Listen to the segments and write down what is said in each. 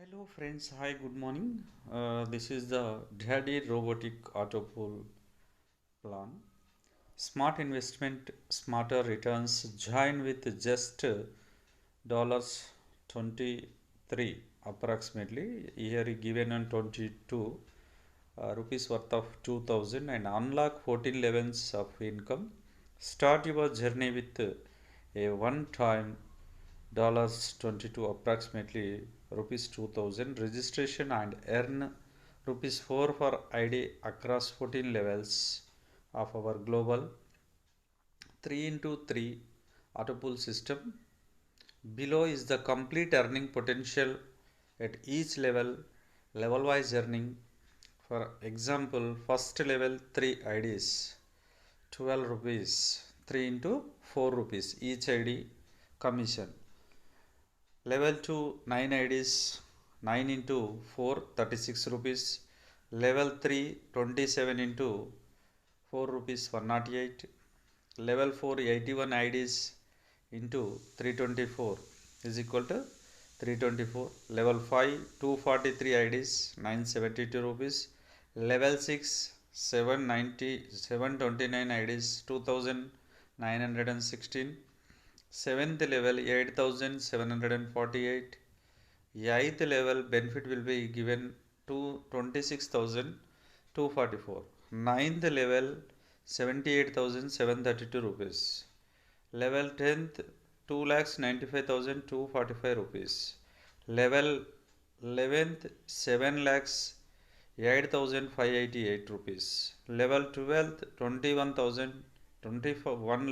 Hello friends, hi, good morning. This is the Daddy Robotic Auto Pool plan. Smart investment, smarter returns. Join with just dollars 23 approximately. Here given on 22 rupees worth of 2000 and unlock 14 levels of income. Start your journey with a one-time dollars 22 approximately rupees 2000 registration and earn rupees 4 for id across 14 levels of our global 3 into 3 auto pool system. Below is the complete earning potential at each level wise earning. For example, first level 3 ids 12 rupees, 3 into 4 rupees each id commission. Level 2 9 IDs 9 into 4 36 rupees. Level 3 27 into 4 rupees 108. Level 4 81 IDs into 324 is equal to 324. Level 5 243 IDs 972 rupees. Level 6 790 729 IDs 2916. Seventh level 8748. Eighth level benefit will be given to 26,244. Ninth level 78,732 rupees. Level 10th 2,95,245 rupees. Level 11th 7 lakhs 8,588 rupees. Level 12th 21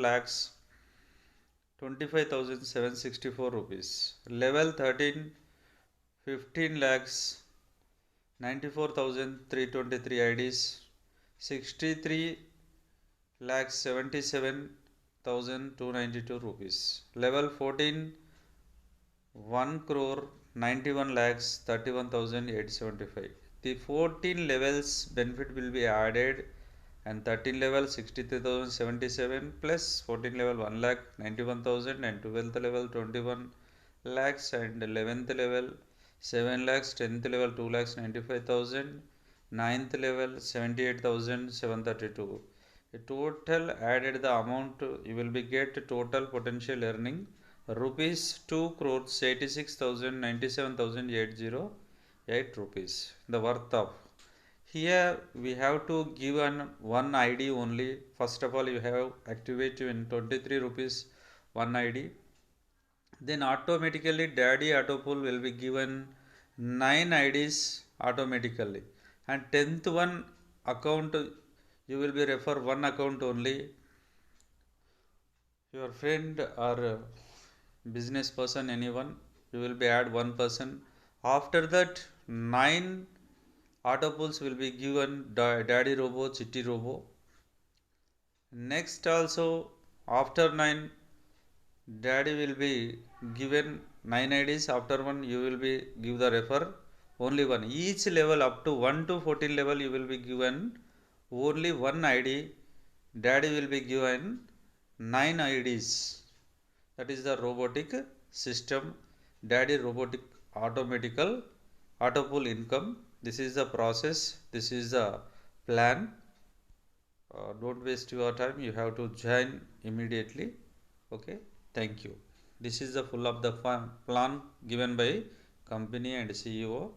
lakhs 25,764 rupees. Level 13 15 lakhs 94,323 IDs 63 lakhs 77,292 rupees. Level 14 1 crore 91 lakhs 31,875. The 14 levels benefit will be added and 13 level 63,077 plus 14 level 1 lakh 91,000 and 12th level 21 lakhs and 11th level 7 lakhs, 10th level 2 lakhs 95,000, 9th level 78,732. A total added the amount you will be get total potential earning rupees 2 crores 86,097,808 rupees. The worth of here we have to give one id only. First of all you have activate in 23 rupees one id, then automatically daddy auto pool will be given 9 ids automatically, and 10th one account you will be refer one account only. Your friend or business person anyone you will be add one person. After that 9 auto pools will be given daddy robo chitti robo. Next also after 9 daddy will be given 9 IDs. After one you will be give the refer only one. Each level up to 1 to 14 level you will be given only one ID. Daddy will be given 9 IDs. That is the robotic system. Daddy robotic automatical auto pool income. This is the process. This is the plan. Don't waste your time. You have to join immediately. Okay, thank you. This is the full of the plan given by company and CEO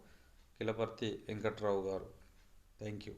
Kilaparti Venkatrao garu. Thank you.